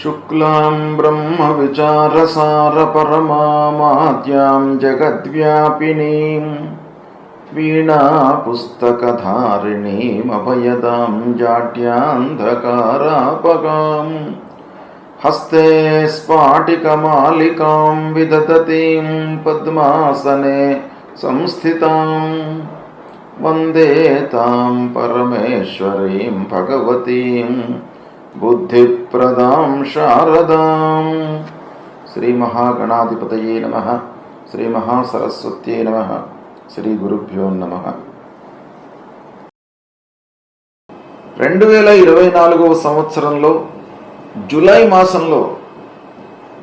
शुक्लां ब्रह्मविचारसारपरमामाद्यां जगद्व्यापिनीं वीणापुस्तकधारिणीमभयदां जाड्यान्धकारापगां हस्ते स्फाटिकमालिकां विदधतीं पद्मासने संस्थितां वन्दे तां परमेश्वरीं भगवतीं बुद्धिप्रदां शारदां। श्री महागणाधिपतये नमः। श्री महासरस्वत्यै नमः। श्री गुरुभ्यो नमः। 2024వ సంవత్సరంలో జూలై మాసంలో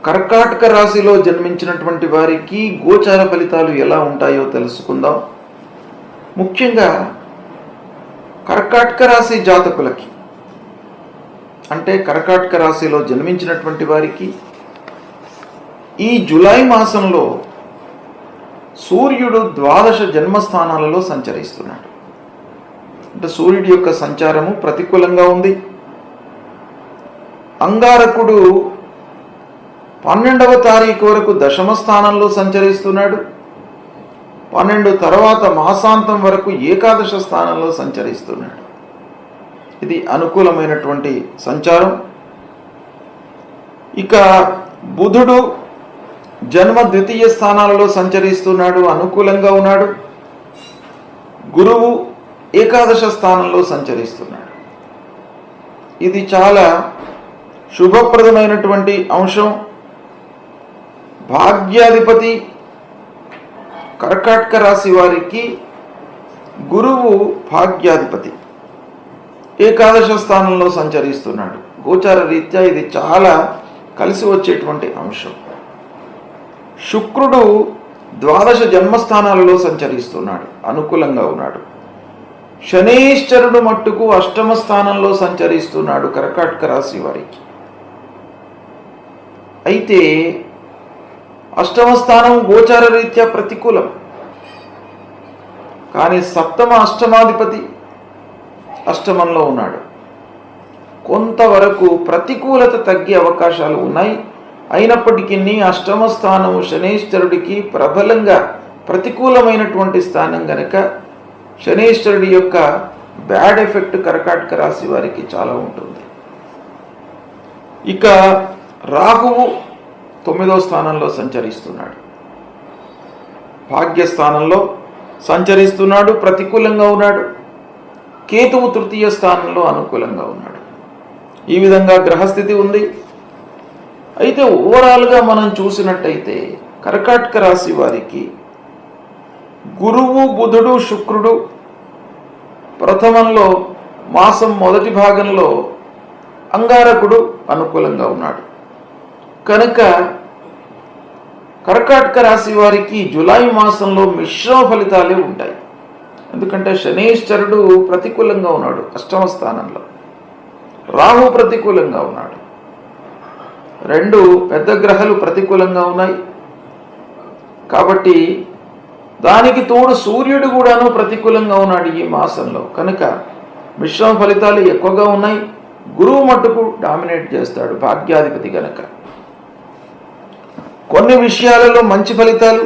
కర్కాటక రాశిలో జన్మించినటువంటి వారికి గోచార ఫలితాలు ఎలా ఉంటాయో తెలుసుకుందాం. ముఖ్యంగా కర్కాటక రాశి జాతకులకి అంటే కర్కాటక రాశిలో జన్మించినటువంటి వారికి ఈ జూలై మాసంలో సూర్యుడు ద్వాదశ జన్మస్థానాలలో సంచరిస్తున్నాడు. అంటే సూర్యుడి యొక్క సంచారము ప్రతికూలంగా ఉంది. అంగారకుడు 12వ తారీఖు వరకు దశమ స్థానంలో సంచరిస్తున్నాడు. 12 తర్వాత మాసాంతం వరకు ఏకాదశ స్థానంలో సంచరిస్తున్నాడు. ఇది అనుకూలమైనటువంటి సంచారం. ఇక బుధుడు జన్మ ద్వితీయ స్థానాలలో సంచరిస్తున్నాడు, అనుకూలంగా ఉన్నాడు. గురువు ఏకాదశ స్థానంలో సంచరిస్తున్నాడు. ఇది చాలా శుభప్రదమైనటువంటి అంశం. భాగ్యాధిపతి కర్కాటక రాశి వారికి గురువు భాగ్యాధిపతి ఏకాదశ స్థానంలో సంచరిస్తున్నాడు. గోచార రీత్యా ఇది చాలా కలిసి వచ్చేటువంటి అంశం. శుక్రుడు ద్వాదశ జన్మస్థానాలలో సంచరిస్తున్నాడు, అనుకూలంగా ఉన్నాడు. శనీశ్వరుడు మట్టుకు అష్టమ స్థానంలో సంచరిస్తున్నాడు కర్కాటక రాశి వారికి. అయితే అష్టమ స్థానం గోచార రీత్యా ప్రతికూలం. కానీ సప్తమ అష్టమాధిపతి అష్టమంలో ఉన్నాడు. కొంతవరకు ప్రతికూలత తగ్గే అవకాశాలు ఉన్నాయి. అయినప్పటికీ అష్టమ స్థానము శనీశ్వరుడికి ప్రబలంగా ప్రతికూలమైనటువంటి స్థానం గనక శనీశ్వరుడి యొక్క బ్యాడ్ ఎఫెక్ట్ కర్కాటక రాశి వారికి చాలా ఉంటుంది. ఇక రాహువు 9వ స్థానంలో సంచరిస్తున్నాడు, భాగ్యస్థానంలో సంచరిస్తున్నాడు, ప్రతికూలంగా ఉన్నాడు. కేతువు తృతీయ స్థానంలో అనుకూలంగా ఉన్నాడు. ఈ విధంగా గ్రహస్థితి ఉంది. అయితే ఓవరాల్గా మనం చూసినట్టయితే కర్కాటక రాశి వారికి గురువు, బుధుడు, శుక్రుడు ప్రథమంలో మాసం మొదటి భాగంలో అంగారకుడు అనుకూలంగా ఉన్నాడు. కనుక కర్కాటక రాశి వారికి జూలై మాసంలో మిశ్రమ ఫలితాలే ఉంటాయి. ఎందుకంటే శనీశ్వరుడు ప్రతికూలంగా ఉన్నాడు అష్టమ స్థానంలో, రాహు ప్రతికూలంగా ఉన్నాడు, 2 పెద్ద గ్రహాలు ప్రతికూలంగా ఉన్నాయి. కాబట్టి దానికి తోడు సూర్యుడు కూడాను ప్రతికూలంగా ఉన్నాడు ఈ మాసంలో. కనుక మిశ్రమ ఫలితాలు ఎక్కువగా ఉన్నాయి. గురువు మట్టుకు డామినేట్ చేస్తాడు, భాగ్యాధిపతి గనక. కొన్ని విషయాలలో మంచి ఫలితాలు,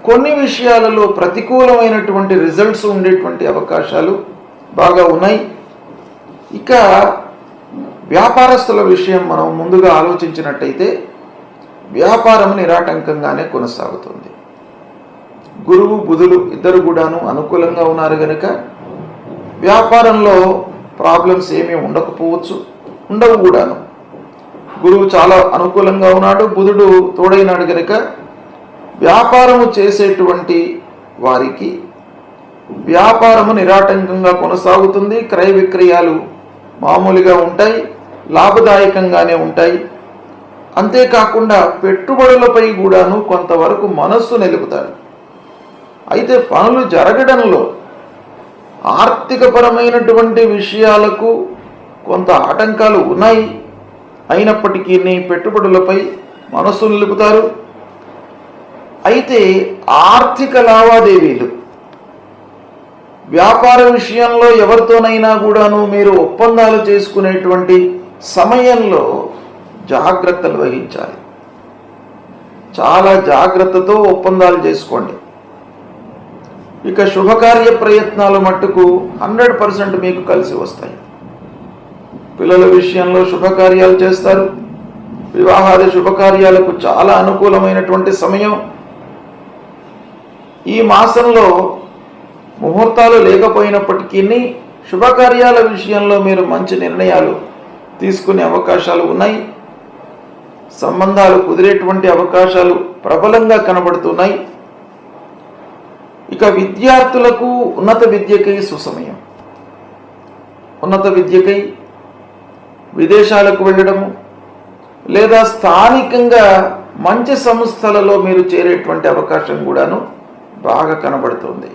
కొన్ని విషయాలలో ప్రతికూలమైనటువంటి రిజల్ట్స్ ఉండేటువంటి అవకాశాలు బాగా ఉన్నాయి. ఇక వ్యాపారస్తుల విషయం మనం ముందుగా ఆలోచించినట్టయితే వ్యాపారం నిరాటంకంగానే కొనసాగుతుంది. గురువు, బుధులు ఇద్దరు కూడాను అనుకూలంగా ఉన్నారు కనుక వ్యాపారంలో ప్రాబ్లమ్స్ ఏమీ ఉండకపోవచ్చు, ఉండవు కూడాను. గురువు చాలా అనుకూలంగా ఉన్నాడు, బుధుడు తోడైనాడు కనుక వ్యాపారము చేసేటువంటి వారికి వ్యాపారము నిరాటంకంగా కొనసాగుతుంది. క్రయ విక్రయాలు మామూలుగా ఉంటాయి, లాభదాయకంగానే ఉంటాయి. అంతేకాకుండా పెట్టుబడులపై కూడాను కొంతవరకు మనస్సు నిలుపుతారు. అయితే పనులు జరగడంలో ఆర్థికపరమైనటువంటి విషయాలకు కొంత ఆటంకాలు ఉన్నాయి. అయినప్పటికీ పెట్టుబడులపై మనస్సు నిలుపుతారు. అయితే ఆర్థిక లావాదేవీలు, వ్యాపార విషయంలో ఎవరితోనైనా కూడాను మీరు ఒప్పందాలు చేసుకునేటువంటి సమయంలో జాగ్రత్తలు వహించాలి. చాలా జాగ్రత్తతో ఒప్పందాలు చేసుకోండి. ఇక శుభకార్య ప్రయత్నాలు మట్టుకు 100% మీకు కలిసి వస్తాయి. పిల్లల విషయంలో శుభకార్యాలు చేస్తారు. వివాహాది శుభకార్యాలకు చాలా అనుకూలమైనటువంటి సమయం. ఈ మాసంలో ముహూర్తాలు లేకపోయినప్పటికీ శుభకార్యాల విషయంలో మీరు మంచి నిర్ణయాలు తీసుకునే అవకాశాలు ఉన్నాయి. సంబంధాలు కుదిరేటువంటి అవకాశాలు ప్రబలంగా కనబడుతున్నాయి. ఇక విద్యార్థులకు ఉన్నత విద్యకై సుసమయం. ఉన్నత విద్యకై విదేశాలకు వెళ్ళడము లేదా స్థానికంగా మంచి సంస్థలలో మీరు చేరేటువంటి అవకాశం కూడాను బాగా కనబడుతుంది.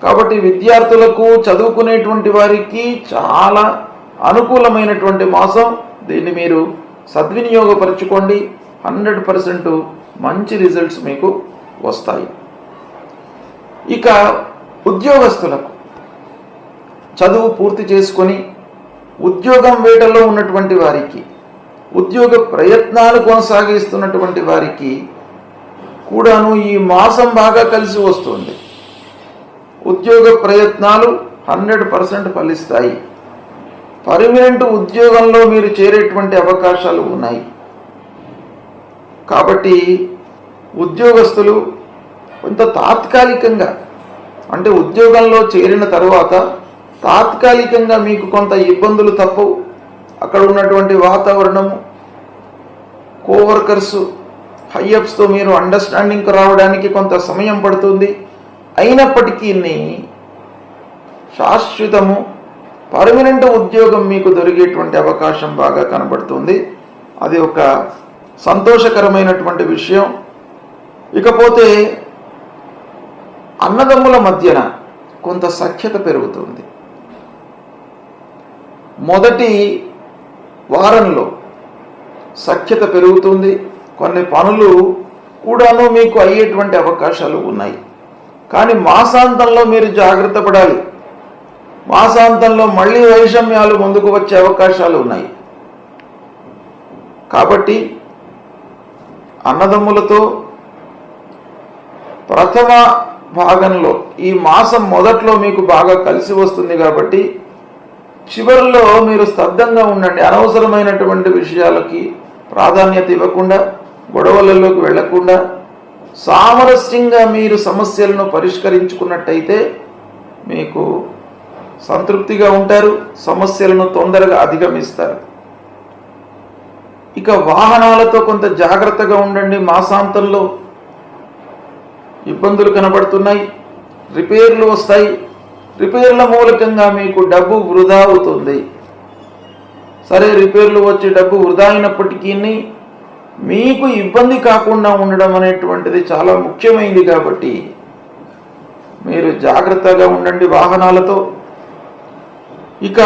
కాబట్టి విద్యార్థులకు, చదువుకునేటువంటి వారికి చాలా అనుకూలమైనటువంటి మాసం. దీన్ని మీరు సద్వినియోగపరచుకోండి. 100% మంచి రిజల్ట్స్ మీకు వస్తాయి. ఇక ఉద్యోగస్తులకు, చదువు పూర్తి చేసుకొని ఉద్యోగం వేటలో ఉన్నటువంటి వారికి, ఉద్యోగ ప్రయత్నాలు కొనసాగిస్తున్నటువంటి వారికి కూడాను ఈ మాసం బాగా కలిసి వస్తుంది. ఉద్యోగ ప్రయత్నాలు 100% ఫలిస్తాయి. పర్మనెంట్ ఉద్యోగంలో మీరు చేరేటువంటి అవకాశాలు ఉన్నాయి. కాబట్టి ఉద్యోగస్తులు కొంత తాత్కాలికంగా, అంటే ఉద్యోగంలో చేరిన తర్వాత తాత్కాలికంగా మీకు కొంత ఇబ్బందులు తప్పవు. అక్కడ ఉన్నటువంటి వాతావరణము, కోవర్కర్స్, హైయప్స్తో మీరు అండర్స్టాండింగ్కి రావడానికి కొంత సమయం పడుతుంది. అయినప్పటికీ శాశ్వతము పర్మనెంట్ ఉద్యోగం మీకు దొరికేటువంటి అవకాశం బాగా కనబడుతుంది. అది ఒక సంతోషకరమైనటువంటి విషయం. ఇకపోతే అన్నదమ్ముల మధ్యన కొంత సఖ్యత పెరుగుతుంది. మొదటి వారంలో సఖ్యత పెరుగుతుంది. కొన్ని పనులు కూడాను మీకు అయ్యేటువంటి అవకాశాలు ఉన్నాయి. కానీ మాసాంతంలో మీరు జాగ్రత్త పడాలి. మాసాంతంలో మళ్ళీ వైషమ్యాలు ముందుకు వచ్చే అవకాశాలు ఉన్నాయి. కాబట్టి అన్నదమ్ములతో ప్రథమ భాగంలో ఈ మాసం మొదట్లో మీకు బాగా కలిసి వస్తుంది. కాబట్టి చివరిలో మీరు స్తబ్దంగా ఉండండి. అనవసరమైనటువంటి విషయాలకి ప్రాధాన్యత ఇవ్వకుండా, గొడవలలోకి వెళ్లకుండా సామరస్యంగా మీరు సమస్యలను పరిష్కరించుకున్నట్టయితే మీకు సంతృప్తిగా ఉంటారు. సమస్యలను తొందరగా అధిగమిస్తారు. ఇక వాహనాలతో కొంత జాగ్రత్తగా ఉండండి. మాసాంతంలో ఇబ్బందులు కనబడుతున్నాయి. రిపేర్లు వస్తాయి. రిపేర్ల మూలకంగా మీకు డబ్బు వృధా అవుతుంది. సరే, రిపేర్లు వచ్చి డబ్బు వృధా అయినప్పటికీ మీకు ఇబ్బంది కాకుండా ఉండడం అనేటువంటిది చాలా ముఖ్యమైనది. కాబట్టి మీరు జాగ్రత్తగా ఉండండి వాహనాలతో. ఇక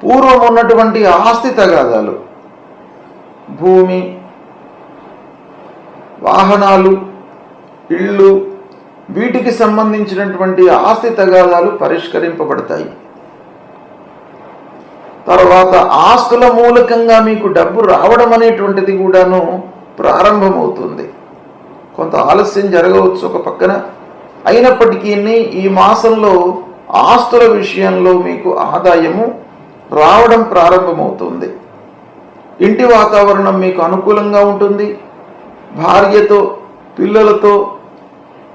పూర్వం ఉన్నటువంటి ఆస్తి తగాదాలు, భూమి, వాహనాలు, ఇళ్ళు, వీటికి సంబంధించినటువంటి ఆస్తి తగాదాలు పరిష్కరింపబడతాయి. తర్వాత ఆస్తుల మూలకంగా మీకు డబ్బు రావడం అనేటువంటిది కూడాను ప్రారంభమవుతుంది. కొంత ఆలస్యం జరగవచ్చు ఒక పక్కన. అయినప్పటికీ ఈ మాసంలో ఆస్తుల విషయంలో మీకు ఆదాయము రావడం ప్రారంభమవుతుంది. ఇంటి వాతావరణం మీకు అనుకూలంగా ఉంటుంది. భార్యతో, పిల్లలతో,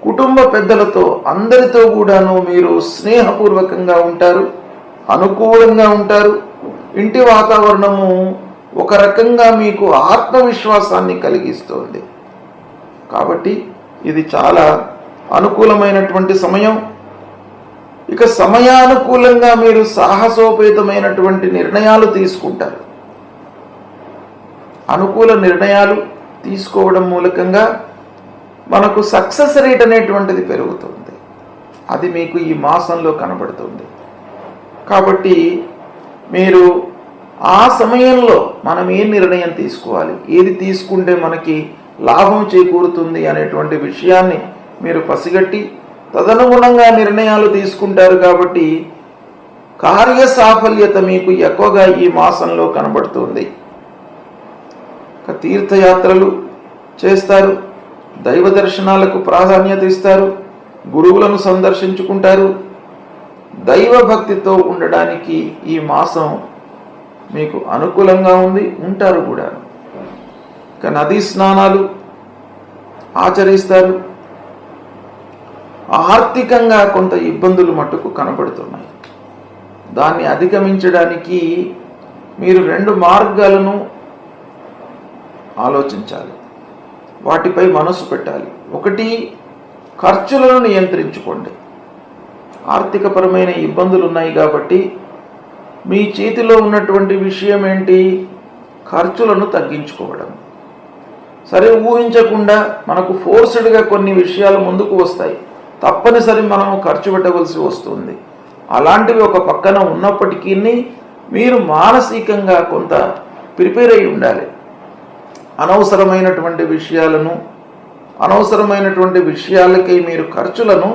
కుటుంబ పెద్దలతో, అందరితో కూడాను మీరు స్నేహపూర్వకంగా ఉంటారు, అనుకూలంగా ఉంటారు. ఇంటి వాతావరణము ఒక రకంగా మీకు ఆత్మవిశ్వాసాన్ని కలిగిస్తుంది. కాబట్టి ఇది చాలా అనుకూలమైనటువంటి సమయం. ఇక సమయానుకూలంగా మీరు సాహసోపేతమైనటువంటి నిర్ణయాలు తీసుకుంటారు. అనుకూల నిర్ణయాలు తీసుకోవడం మూలకంగా మనకు సక్సెస్ రేట్ అనేటువంటిది పెరుగుతుంది. అది మీకు ఈ మాసంలో కనబడుతుంది. కాబట్టి మీరు ఆ సమయంలో మనం ఏ నిర్ణయం తీసుకోవాలి, ఏది తీసుకుంటే మనకి లాభం చేకూరుతుంది అనేటువంటి విషయాన్ని మీరు పసిగట్టి తదనుగుణంగా నిర్ణయాలు తీసుకుంటారు. కాబట్టి కార్య సాఫల్యత మీకు ఎక్కువగా ఈ మాసంలో కనబడుతుంది. తీర్థయాత్రలు చేస్తారు, దైవ దర్శనాలకు ప్రాధాన్యత ఇస్తారు, గురువులను సందర్శించుకుంటారు. దైవభక్తితో ఉండడానికి ఈ మాసం మీకు అనుకూలంగా ఉంటారు కూడా. నదీ స్నానాలు ఆచరిస్తారు. ఆర్థికంగా కొంత ఇబ్బందులు మట్టుకు కనబడుతున్నాయి. దాన్ని అధిగమించడానికి మీరు 2 మార్గాలను ఆలోచించాలి, వాటిపై మనసు పెట్టాలి. ఒకటి, ఖర్చులను నియంత్రించుకోండి. ఆర్థికపరమైన ఇబ్బందులు ఉన్నాయి కాబట్టి మీ చేతిలో ఉన్నటువంటి విషయం ఏంటి? ఖర్చులను తగ్గించుకోవడం. సరే, ఊహించకుండా మనకు ఫోర్స్డ్గా కొన్ని విషయాలు ముందుకు వస్తాయి, తప్పనిసరి మనం ఖర్చు పెట్టవలసి వస్తుంది. అలాంటివి ఒక పక్కన ఉన్నప్పటికీ మీరు మానసికంగా కొంత ప్రిపేర్ అయి ఉండాలి. అనవసరమైనటువంటి విషయాలకై మీరు ఖర్చులను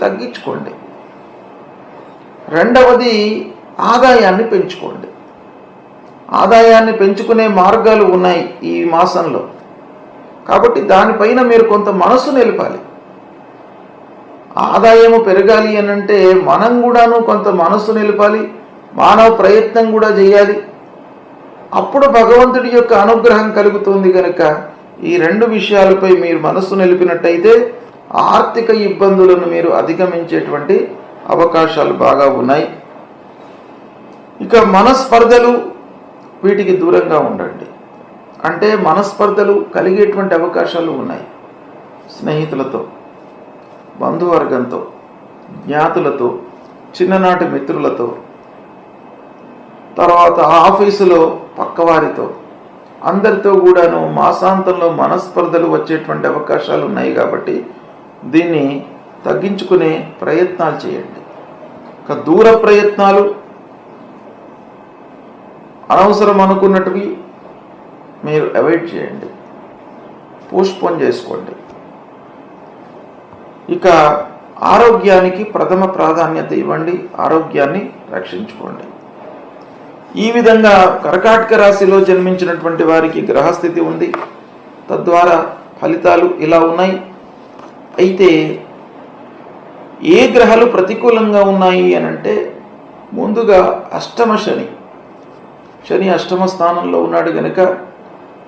తగ్గించుకోండి. రెండవది, ఆదాయాన్ని పెంచుకోండి. ఆదాయాన్ని పెంచుకునే మార్గాలు ఉన్నాయి ఈ మాసంలో, కాబట్టి దానిపైన మీరు కొంత మనసు నిలపాలి. ఆదాయము పెరగాలి అనంటే మనం కూడాను కొంత మనసు నిలపాలి, మానవ ప్రయత్నం కూడా చేయాలి. అప్పుడు భగవంతుడి యొక్క అనుగ్రహం కలుగుతుంది. కనుక ఈ 2 విషయాలపై మీరు మనసు నిలిపినట్టయితే ఆర్థిక ఇబ్బందులను మీరు అధిగమించేటువంటి అవకాశాలు బాగా ఉన్నాయి. ఇక మనస్పర్ధలు, వీటికి దూరంగా ఉండండి. అంటే మనస్పర్ధలు కలిగేటువంటి అవకాశాలు ఉన్నాయి. స్నేహితులతో, బంధువర్గంతో, జ్ఞాతులతో, చిన్ననాటి మిత్రులతో, తర్వాత ఆఫీసులో పక్కవారితో, అందరితో కూడాను మాసాంతంలో మనస్పర్ధలు వచ్చేటువంటి అవకాశాలు ఉన్నాయి. కాబట్టి దీన్ని తగ్గించుకునే ప్రయత్నాలు చేయండి. ఇక దూర ప్రయత్నాలు, అనవసరం అనుకున్నటివి మీరు అవాయిడ్ చేయండి, పోస్ట్పోన్ చేసుకోండి. ఇక ఆరోగ్యానికి ప్రథమ ప్రాధాన్యత ఇవ్వండి, ఆరోగ్యాన్ని రక్షించుకోండి. ఈ విధంగా కర్కాటక రాశిలో జన్మించినటువంటి వారికి గ్రహస్థితి ఉంది. తద్వారా ఫలితాలు ఇలా ఉన్నాయి. అయితే ఏ గ్రహాలు ప్రతికూలంగా ఉన్నాయి అనంటే, ముందుగా అష్టమ శని అష్టమ స్థానంలో ఉన్నాడు. గనుక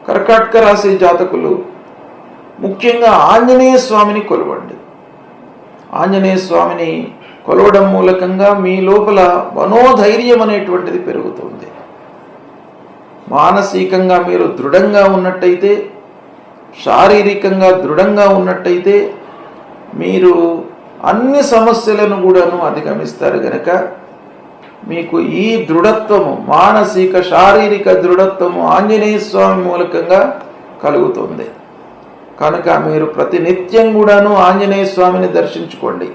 కర్కాటక రాశి జాతకులు ముఖ్యంగా ఆంజనేయ స్వామిని కొలవండి. ఆంజనేయ స్వామిని కొలవడం మూలకంగా మీ లోపల మనోధైర్యం అనేటువంటిది పెరుగుతుంది. మానసికంగా మీరు దృఢంగా ఉన్నట్టయితే, శారీరకంగా దృఢంగా ఉన్నట్టయితే మీరు అన్ని సమస్యలను కూడాను అధిగమిస్తారు. గనక మీకు ఈ దృఢత్వము, మానసిక శారీరక దృఢత్వము ఆంజనేయ స్వామి మూలకంగా కలుగుతుంది. కనుక మీరు ప్రతినిత్యం కూడాను ఆంజనేయ స్వామిని దర్శించుకోండి.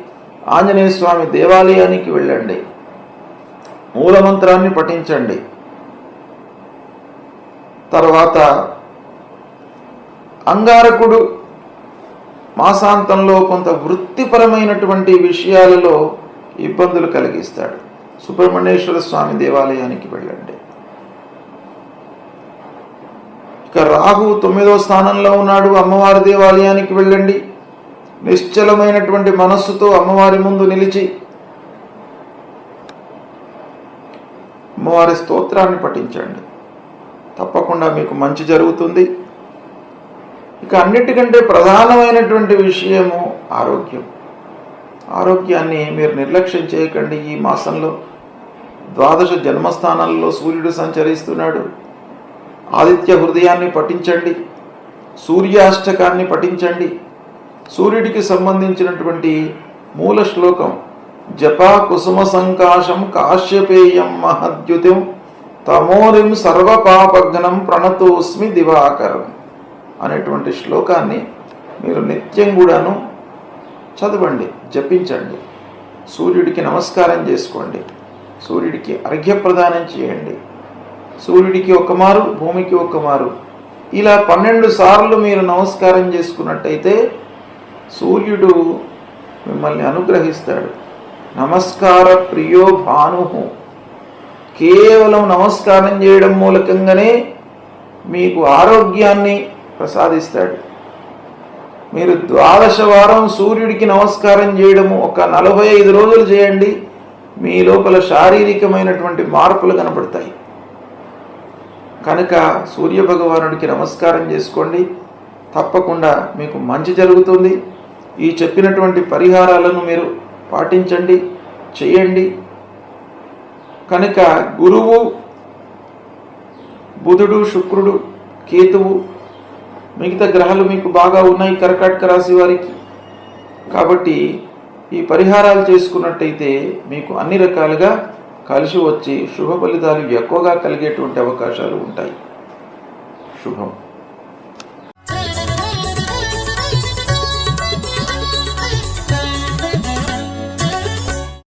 ఆంజనేయ స్వామి దేవాలయానికి వెళ్ళండి, మూలమంత్రాన్ని పఠించండి. తర్వాత అంగారకుడు మాసాంతంలో కొంత వృత్తిపరమైనటువంటి విషయాలలో ఇబ్బందులు కలిగిస్తాడు. సుబ్రహ్మణ్యేశ్వర స్వామి దేవాలయానికి వెళ్ళండి. ఇక రాహు 9వ స్థానంలో ఉన్నాడు, అమ్మవారి దేవాలయానికి వెళ్ళండి. నిశ్చలమైనటువంటి మనస్సుతో అమ్మవారి ముందు నిలిచి అమ్మవారి స్తోత్రాన్ని పఠించండి. తప్పకుండా మీకు మంచి జరుగుతుంది. ఇక అన్నిటికంటే ప్రధానమైనటువంటి విషయము ఆరోగ్యం. ఆరోగ్యాన్ని మీరు నిర్లక్ష్యం చేయకండి. ఈ మాసంలో ద్వాదశ జన్మస్థానాల్లో సూర్యుడు సంచరిస్తున్నాడు. ఆదిత్య హృదయాన్ని పఠించండి, సూర్యాష్టకాన్ని పఠించండి. సూర్యుడికి సంబంధించినటువంటి మూల శ్లోకం జపా కుసుమ సంకాశం కాశ్యపేయం మహద్యుతిం తమోరిం సర్వపాపఘ్నం ప్రణతోస్మి దివాకరం అనేటువంటి శ్లోకాన్ని మీరు నిత్యం కూడాను చదవండి, జపించండి. సూర్యుడికి నమస్కారం చేసుకోండి, సూర్యుడికి అర్ఘ్యప్రదానం చేయండి. సూర్యుడికి ఒక మారు, భూమికి ఒక మారు, ఇలా 12 సార్లు మీరు నమస్కారం చేసుకున్నట్టయితే సూర్యుడు మిమ్మల్ని అనుగ్రహిస్తాడు. నమస్కార ప్రియో భాను. కేవలం నమస్కారం చేయడం మూలకంగానే మీకు ఆరోగ్యాన్ని ప్రసాదిస్తాడు. మీరు 12 వారం సూర్యుడికి నమస్కారం చేయడము ఒక 45 రోజులు చేయండి, మీ లోపల శారీరకమైనటువంటి మార్పులు కనపడతాయి. కనుక సూర్య భగవానుడికి నమస్కారం చేసుకోండి, తప్పకుండా మీకు మంచి జరుగుతుంది. ఈ చెప్పినటువంటి పరిహారాలను మీరు పాటించండి, చేయండి. కనుక గురువు, బుధుడు, శుక్రుడు, కేతువు, మిగతా గ్రహాలు మీకు బాగా ఉన్నాయి కర్కాటక రాశి వారికి. కాబట్టి ఈ పరిహారాలు చేసుకున్నట్టయితే మీకు అన్ని రకాలుగా కలిసి వచ్చి శుభ ఫలితాలు ఎక్కువగా కలిగేటువంటి అవకాశాలు ఉంటాయి. శుభం.